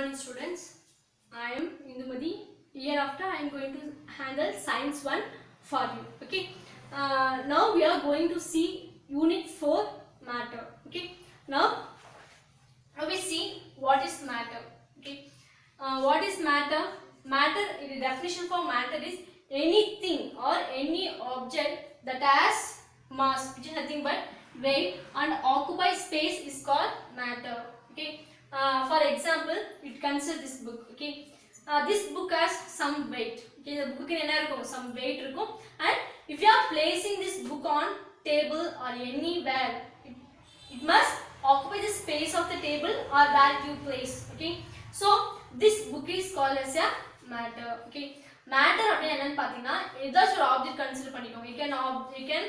morning students. I am Indumati. Hereafter I am going to handle science 1 for you. Okay. Now we are going to see unit 4 matter. Okay. Now we see what is matter. Okay. What is matter? Matter, the definition for matter is anything or any object that has mass, which is nothing but weight, and occupies space is called matter. Okay. For example, you consider this book. Okay. This book has some weight. Okay, the book in some weight irukum, and if you are placing this book on table or anywhere, it must occupy the space of the table or where you place. Okay. So this book is called as a matter. Okay. Matter அப்படினா என்னன்னு பாத்தீங்கன்னா ஏதாச்சும் ஒரு object consider பண்ணிக்கோங்க. You can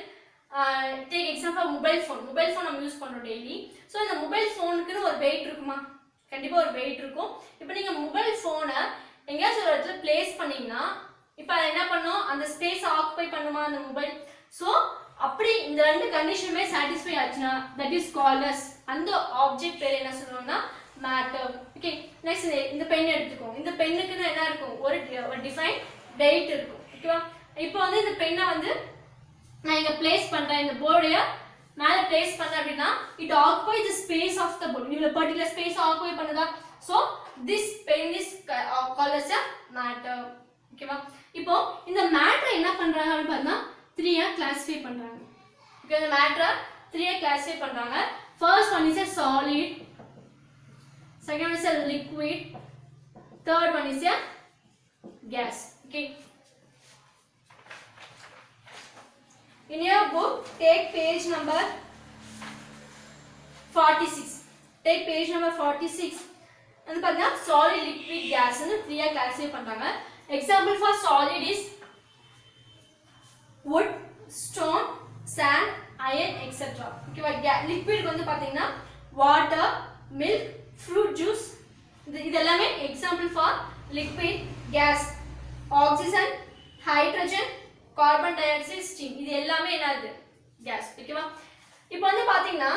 take example mobile phone. Mobile phone நம்ம use பண்றோம் daily. So இந்த mobile ஃபோனுக்குன்னு ஒரு weight இருக்குமா? கண்டிப்பா ஒரு weight இருக்கும். இப்போ நீங்க மொபைல் ஃபோனை எங்கயாச்சும் ஒரு இடத்துல பிளேஸ் பண்ணீங்கன்னா இப்போ என்ன பண்ணும், அந்த ஸ்பேஸ் ஆக்குபை பண்ணுமா அந்த மொபைல். சோ அப்படி இந்த ரெண்டு கண்டிஷனுமே satisfy ஆச்சுனா that is called as அந்த ஆப்ஜெக்ட் பேர் என்ன சொல்றோம்னா matter. Okay, next இந்த பென் எடுத்துக்கோங்க. இந்த பென்னுக்கு என்ன இருக்கும், ஒரு டிஃபைன் weight இருக்கும். ஓகேவா? இப்போ வந்து இந்த பென்னை வந்து நான் இங்க பிளேஸ் பண்றேன், இந்த போர்டைய மேல பிளேஸ் பண்ண அப்படினா it occupies the space of the board. இந்த particular space occupy பண்ணுதா? So this pen is called as a matter. ஓகேவா? இப்போ இந்த matter என்ன பண்றாங்க அப்படி பார்த்தா 3 ஆ கிளாசிஃபை பண்றாங்க. ஓகே, இந்த matter 3 ஆ கிளாசிஃபை பண்றாங்க. First one is a solid, second one is a liquid, third one is a gas. Okay. In your book, take page number 46. Take page number 46. And the solid, liquid, gas and 3 are classified பண்றாங்க. Example for solid is wood, stone, sand, iron, etc. Okay, liquid வந்து பாத்தீங்கன்னா water, milk, fruit juice. இது எல்லாமே example for liquid. Gas, oxygen, hydrogen, carbon di oxide, steam. இது எல்லாமே என்னது, case. ஓகேவா? இப்போ வந்து பாத்தீங்கன்னா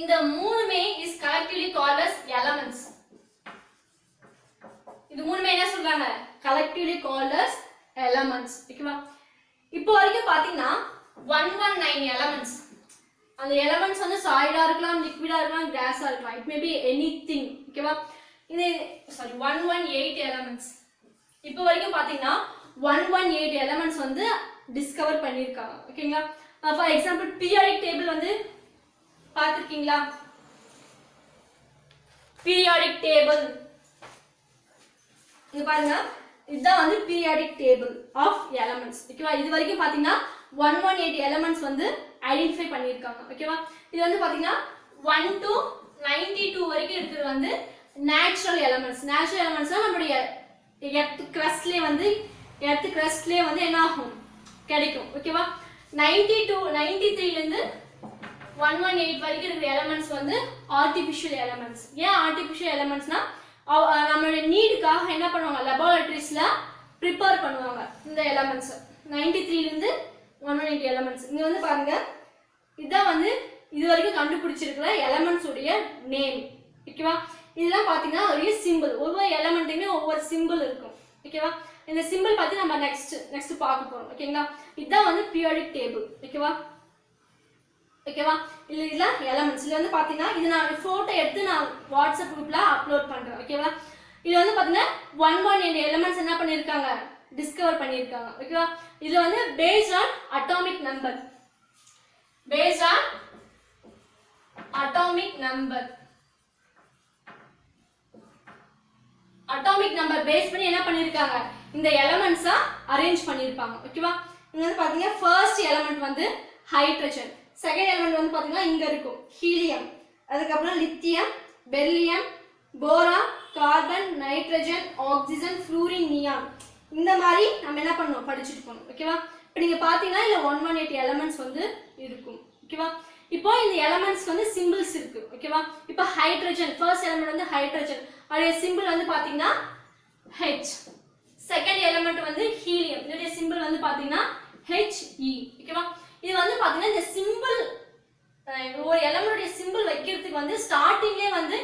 இந்த மூணுமே is collectively called as elements. இது மூணுமே என்ன சொல்றாங்க, கலெக்டிவ்லி கால்ட் as elements. ஓகேவா? இப்போ வரைக்கும் பாத்தீங்கன்னா 119 elements. அந்த elements வந்து சாலிடா இருக்கலாம், லிக்விடா இருக்கலாம், கேஸா இருக்கலாம். It may be anything. ஓகேவா? இது 118 elements. இப்போ வரைக்கும் பாத்தீங்கன்னா 118 elements வந்து டிஸ்கவர் பண்ணிருக்காங்க. ஓகேங்களா? ஃபார் எக்ஸாம்பிள் பீரியாடிக் டேபிள் வந்து பார்த்திருக்கீங்களா? பீரியாடிக் டேபிள் இங்க பாருங்க, இதுதான் வந்து பீரியாடிக் டேபிள் ஆஃப் எலிமெண்ட்ஸ். ஓகேவா? இது வரைக்கும் பாத்தீங்கன்னா 118 elements வந்து ஐடென்டிஃபை பண்ணிருக்காங்க. ஓகேவா? இது வந்து பாத்தீங்கன்னா 1 to 92 வரைக்கும் இருக்குது வந்து நேச்சுரல் எலிமெண்ட்ஸ். நேச்சுரல் எலிமெண்ட்ஸ்னா நம்மளுடைய எர்த் கிரஸ்ட்லயே வந்து என்ன ஆகும், கிடைக்கும். ஓகேவா? 93 ல இருந்து 118 வரைக்கும் இருக்கிற எலிமெண்ட்ஸ் வந்து ஆர்டிஃபிஷியல் எலிமெண்ட்ஸ். ஏன் ஆர்டிஃபிஷியல் எலிமெண்ட்ஸ்னா நம்மளுடைய நீடுக்காக என்ன பண்ணுவாங்க, லெபார்டரிஸ்ல ப்ரிப்பேர் பண்ணுவாங்க இந்த எலிமெண்ட்ஸ். 93 ல இருந்து 118 எலிமெண்ட்ஸ். இங்க வந்து பாருங்க, இதுதான் வந்து இது வரைக்கும் கண்டுபிடிச்சிருக்கிற எலிமெண்ட்ஸ் உடைய நேம். ஓகேவா? இதெல்லாம் பாத்தீங்கன்னா ஒரு சிம்பிள், ஒவ்வொரு எலிமெண்ட்டுமே ஒவ்வொரு சிம்பிள் இருக்கும். ஓகேவா? இந்த சிம்பிள் பத்தி நம்ம நெக்ஸ்ட் பார்க்க போறோம். ஓகேங்களா? இதுதான் வந்து பீரியாடிக் டேபிள். ஓகேவா? இதெல்லாம் எலிமெண்ட்ஸ். இதுல வந்து பாத்தீங்கன்னா இது நான் போட்டோ எடுத்து நான் வாட்ஸ்அப் குரூப்ல அப்லோட் பண்றேன். ஓகேவா? இது வந்து பாத்தீங்கன்னா 118 எலிமெண்ட்ஸ் என்ன பண்ணிருக்காங்க, டிஸ்கவர் பண்ணிருக்காங்க. ஓகேவா? இது வந்து based on atomic number. Based on atomic number. Atomic number base பண்ணி என்ன பண்ணிருக்காங்க, இந்த எலிமெண்ட்ஸா அரேஞ்ச் பண்ணிருப்பாங்க. ஓகேவா? இங்க வந்து பாத்தீங்க, ஃபர்ஸ்ட் எலிமெண்ட் வந்து ஹைட்ரஜன், செகண்ட் எலிமெண்ட் வந்து பாத்தீங்கன்னா இங்க இருக்கும் ஹீலியம், அதுக்கு அப்புறம் lithium, beryllium, boron, carbon, nitrogen, oxygen, fluorine, neon. இந்த மாதிரி நம்ம என்ன பண்ணோம், படிச்சிட்டு போறோம். ஓகேவா? இப்போ நீங்க பாத்தீங்கன்னா இல்ல 118 எலிமெண்ட்ஸ் வந்து இருக்கும். ஓகேவா? இப்போ இந்த எலிமெண்ட்ஸ் வந்து சிம்பிள்ஸ் இருக்கு. ஓகேவா? இப்போ ஹைட்ரஜன் ஃபர்ஸ்ட் எலிமெண்ட் வந்து ஹைட்ரஜன், அதோட சிம்பிள் வந்து பாத்தீங்கன்னா H. செகண்ட் எலிமெண்ட் வந்து ஹீலியம், இதோட சிம்பிள் வந்து பாத்தீங்கன்னா He. ஓகேவா? இது வந்து பாத்தீங்கன்னா இந்த சிம்பிள் ஒரு எலிமெண்டோட சிம்பிள் வைக்கிறதுக்கு வந்து ஸ்டார்டிங்லயே வந்து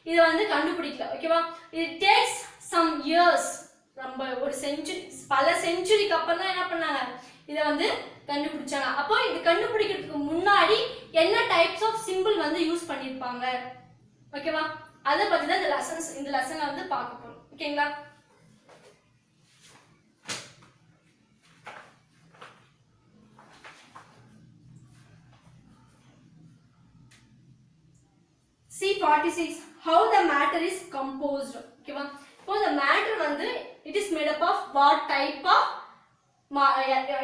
இதை வந்து கண்டுபிடிக்கல. ஓகேவா? இட் டேக்ஸ் சம் இயர்ஸ், நம்ம ஒரு செஞ்சுரி, பல செஞ்சுரிக்கு அப்புறம் தான் என்ன பண்ணாங்க, இதை வந்து கண்டுபிடிச்சாங்க. அப்போ இது கண்டுபிடிக்கிறதுக்கு முன்னாடி என்ன டைப்ஸ் ஆஃப் சிம்பிள் வந்து யூஸ் பண்ணியிருப்பாங்க, ஓகேவா? அதை பற்றி தான் இந்த லெசன்ல வந்து பார்க்க போறோம். ஓகேங்களா? C46 how the matter is composed. ஓகேவா? இப்போ the matter வந்து it is made up of what type of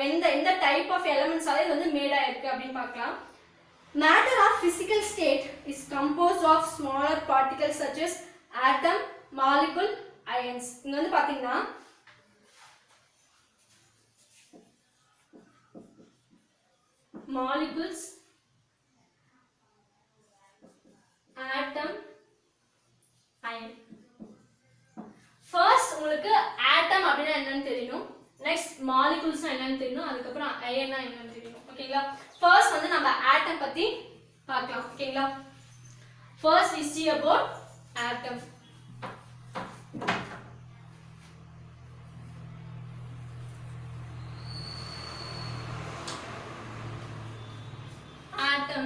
எந்த type of elements ஆல இது வந்து மேட் ஆயிருக்கு அப்படின்னு பார்க்கலாம். Matter of physical state is composed of smaller particles such as atom, molecule, ions. இங்க வந்து பாத்தீங்கன்னா molecules, atom, ion. First உங்களுக்கு atom அப்படினா என்னன்னு தெரியணும், நெக்ஸ்ட் மாலிகுல்ஸ்னா என்னன்னு தெரியணும், அதுக்கு அப்புறம் அயன்னா என்னன்னு தெரியணும். ஓகேங்களா? ஃபர்ஸ்ட் வந்து நம்ம ஆட்டம் பத்தி பார்க்கலாம். ஓகேங்களா? First we see about atom. Atom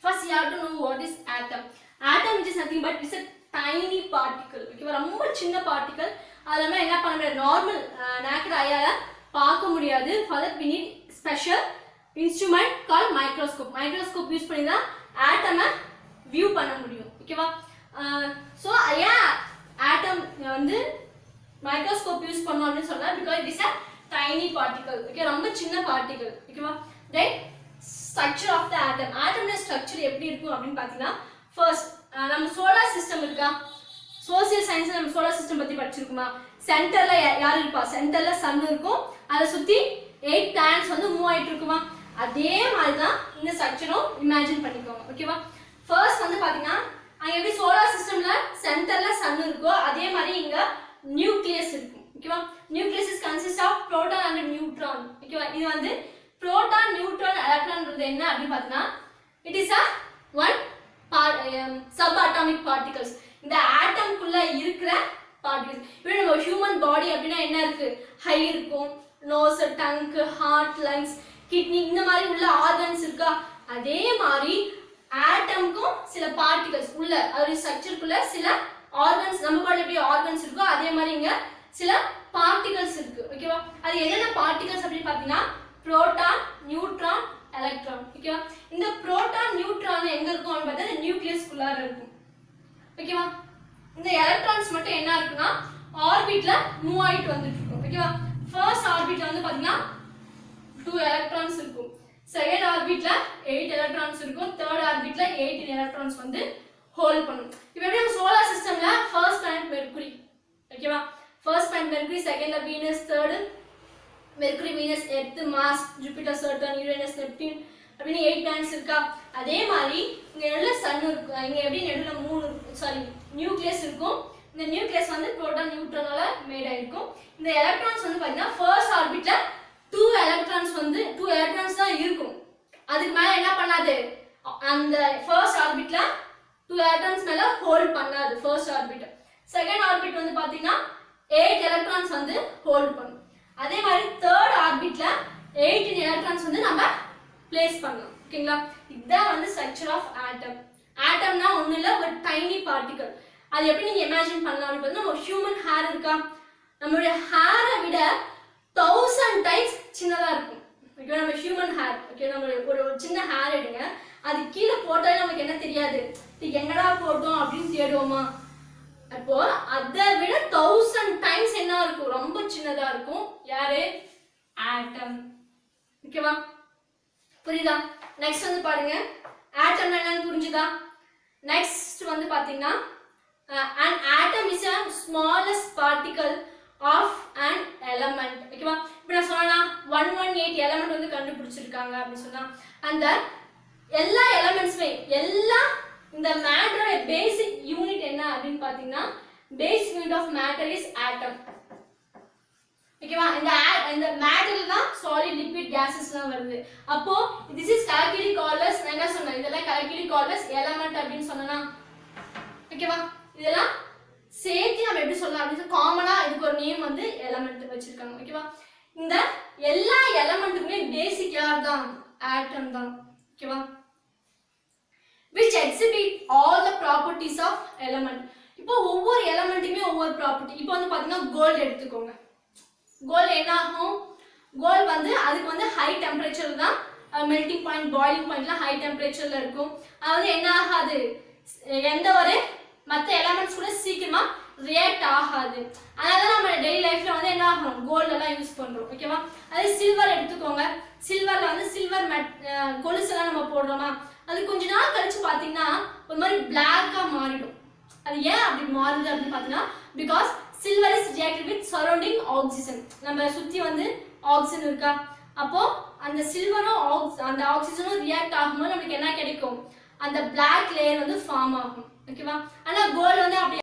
first you have to know what is atom. Atom is nothing but it's a tiny particle. ஓகேவா? ரொம்ப சின்ன பார்ட்டிகல். அதெல்லாம் என்ன பண்ண முடியாது, நார்மல் நேக்கட் ஐயால பார்க்க முடியாது. for that we need special instrument called microscope. Microscope use பண்ணி தான் ஆட்டமை வியூ பண்ண முடியும். ஓகேவா? ஸோ ஏன் ஆட்டம் வந்து மைக்ரோஸ்கோப் யூஸ் பண்ணோம் அப்படின்னு சொன்னா, because it is a tiny particle. Okay, ரொம்ப சின்ன பார்ட்டிகல். ஓகேவா? Right. Structure of the atom. ஆட்டம்ல ஸ்ட்ரக்சர் எப்படி இருக்கும் அப்படின்னு பார்த்தீங்கன்னா, ஃபர்ஸ்ட் நம்ம சோலார் சிஸ்டம் இருக்கா, சோசியல் சயின்ஸ் நம்ம சோலார் சிஸ்டம் பத்தி படிச்சிருக்குமா? சென்டர்ல யார் இருப்பா? சென்டர்ல சன் இருக்கும், அதை சுத்தி 8 பிளானட்ஸ் வந்து மூவ் ஆயிட்டு இருக்குமா? அதே மாதிரி தான் இந்த ஸ்ட்ரக்சரும் இமேஜின் பண்ணிக்கோங்க. ஓகேவா? ஃபர்ஸ்ட் வந்து பாத்தீங்கன்னா, அங்க எப்படி சோலார் சிஸ்டம்ல சென்டர்ல சன் இருக்கோ அதே மாதிரி இங்க நியூக்ளியஸ் இருக்கும். ஓகேவா? Nucleus is consist of proton and neutron. ஓகேவா? இது வந்து புரோட்டான், நியூட்ரான், எலக்ட்ரான்ன்றது என்ன அப்படின்னு பார்த்தீங்கன்னா, it is a one sub atomic particles. இந்த ஆட்டம்குள்ள இருக்கிற பார்ட்டிகல்ஸ். இப்போ நம்ம ஹியூமன் பாடி அப்படின்னா என்ன இருக்கு? ஹை இருக்கும், nose, tongue, heart, lungs, kidney, இந்த மாதிரி உள்ள ஆர்கன்ஸ் இருக்கா? அதே மாதிரி ஆட்டம்க்கும் சில பார்ட்டிகல்ஸ் உள்ள, அதோட ஸ்ட்ரக்சருக்குள்ள சில ஆர்கன்ஸ், நம்ம பாடி எப்படி ஆர்கன்ஸ் இருக்கோ அதே மாதிரி இங்க சில பார்ட்டிகல்ஸ் இருக்கு. ஓகேவா? அது என்னென்ன பார்ட்டிகல்ஸ் அப்படின்னு பார்த்தீங்கன்னா, புரோட்டான், நியூட்ரான், எலக்ட்ரான். ஓகேவா? இந்த புரோட்டான், நியூட்ரான் எங்க இருக்கும் அப்படின்னு பார்த்தா நியூக்ளியஸ்குள்ளார இருக்கும். ஓகேவா? இந்த எலக்ட்ரான்ஸ் மட்டும் என்ன இருக்குன்னா ஆர்பிட்ல மூவ் ஆயிட்டு வந்துட்டு இருக்கும். ஓகேவா? ஃபர்ஸ்ட் ஆர்பிட்ல வந்து பாத்தீங்கன்னா 2 எலக்ட்ரான்ஸ் இருக்கும், செகண்ட் ஆர்பிட்ல 8 எலக்ட்ரான்ஸ் இருக்கும், தேர்ட் ஆர்பிட்ல 18 எலக்ட்ரான்ஸ் வந்து ஹோல்ட் பண்ணும். இப்போ எப்படி நம்ம சோலார் சிஸ்டம்ல ஃபர்ஸ்ட் பிளானட் மெர்க்குரி. ஓகேவா? ஃபர்ஸ்ட் பிளானட் மெர்க்குரி, செகண்ட்ல Venus, third Mercury, Venus, Earth, Mars, Jupiter, Saturn, Uranus, Neptune அப்படின்னு 8 பிளானட்ஸ் இருக்கா? அதே மாதிரி இங்க நடுவுல சன் இருக்கும். இங்க எப்படி நடுவுல நியூக்ளியஸ் இருக்கும். இந்த நியூக்ளியஸ் வந்து புரோட்டான், நியூட்ரானால மேட் ஆயிருக்கும். இந்த எலக்ட்ரான்ஸ் வந்து பாத்தீங்கன்னா ஃபர்ஸ்ட் ஆர்பிட்ல 2 எலக்ட்ரான்ஸ் தான் இருக்கும். அதுக்கு மேல என்ன பண்ணாது, அந்த ஃபர்ஸ்ட் ஆர்பிட்ல 2 எலக்ட்ரான்ஸ் மேல ஹோல்ட் பண்ணாது ஃபர்ஸ்ட் ஆர்பிட். செகண்ட் ஆர்பிட் வந்து பாத்தீங்கன்னா 8 எலக்ட்ரான்ஸ் வந்து ஹோல்ட் பண்ணும். அதே மாதிரி தேர்ட் ஆர்பிட்ல 18 எலக்ட்ரான்ஸ் வந்து நம்ம பிளேஸ் பண்ணலாம். ஓகேங்களா? இதுதான் வந்து ஸ்ட்ரக்சர் ஆஃப் ஆட்டம். ஆட்டம்னா ஒண்ணு இல்ல, ஒரு டைனி பார்ட்டிகல். அது எப்படி நீங்க இமேஜின் பண்ணலாம் அப்படின்னு பார்த்தா, நம்ம ஹியூமன் ஹேர் இருக்கா, நம்மளுடைய ஹேரை விட 1000 டைம்ஸ் சின்னதா இருக்கும். ஓகே, நம்ம ஹியூமன் ஹேர். ஓகே, நம்ம ஒரு சின்ன ஹேர் எடுங்க, அது கீழே போட்டாலே நமக்கு என்ன தெரியாது, எங்கடா போட்டோம் அப்படின்னு தேடுவோமா? அப்போ அதை விட 1000 டைம்ஸ் என்ன இருக்கும், ரொம்ப சின்னதா இருக்கும். யாரு? ஆட்டம். ஓகேவா? புரியுதா? நெக்ஸ்ட் வந்து பாருங்க, ஆட்டம் என்னன்னு புரிஞ்சுதா? நெக்ஸ்ட் வந்து பாத்தீங்கன்னா an atom is a smallest particle of an element. ஓகேவா? இப்போ நான் சொன்னா 118 எலிமெண்ட் வந்து கண்டுபிடிச்சிருக்காங்க அப்படி சொன்னா அந்த எல்லா எலிமெண்ட்ஸ்மே எல்லா இந்த மேட்டரோட பேசிக் யூனிட் என்ன அப்படின்னு பாத்தீங்கன்னா basic unit of matter is atom. ஓகேவா? இந்த மேட்டர்ல தான் சாலிட் லிக்விட் கேஸஸ்லாம் வருது. அப்போ this is colloquially called as, நான் என்ன சொன்னேன், இதெல்லாம் colloquially called as element அப்படின்னு சொன்னேனா? ஓகேவா? இதெல்லாம் சேர்த்து நம்ம எப்படி சொல்லலாம் அப்படின்னு காமனா இதுக்கு ஒரு நேம் வந்து எலிமெண்ட் வச்சிருக்காங்க. ஓகேவா? இந்த எல்லா எலிமெண்ட்டுக்குமே பேசிக் யார் தான்? ஆட்டம் தான். ஓகேவா? which exhibit all the properties of element. இப்போ ஒவ்வொரு எலிமெண்ட்டுமே ஒவ்வொரு ப்ராப்பர்ட்டி. இப்போ வந்து பாத்தீங்கன்னா கோல்ட் எடுத்துக்கோங்க. கோல்ட் என்ன ஆகும்? கோல்ட் வந்து அதுக்கு வந்து ஹை டெம்பரேச்சர் தான் மெல்டிங் பாயிண்ட், பாயிலிங் பாயிண்ட்லாம் ஹை டெம்பரேச்சர்ல இருக்கும். அது என்ன ஆகாது, எந்த ஒரு மற்ற எலிமெண்ட்ஸ் கூட சீக்கிரமா ரியாக்ட் ஆகாது. அதனால நம்ம டெய்லி லைஃப்ல வந்து என்ன ஆகும், கோல்ட் எல்லாம் யூஸ் பண்றோம். ஓகேவா? அதே சில்வர் எடுத்துக்கோங்க. சில்வர்ல வந்து சில்வர் கொலுசு எல்லாம் நம்ம போடுறோமா, அது கொஞ்ச நாள் கழிச்சு பாத்தீங்கன்னா ஒரு மாதிரி பிளாக்கா மாறிடும். அது ஏன் அப்படி மாறுது அப்படின்னு பாத்தீங்கன்னா because silver is reacted with surrounding oxygen. நம்ம சுத்தி வந்து ஆக்சிஜன் இருக்கா, அப்போ அந்த சில்வரும் அந்த ஆக்சிஜனும் ரியாக்ட் ஆகும்போது நமக்கு என்ன கிடைக்கும், அந்த பிளாக் லேயர் வந்து ஃபார்ம் ஆகும். ஓகேவா? ஆனா கோல்டு வந்து அப்படி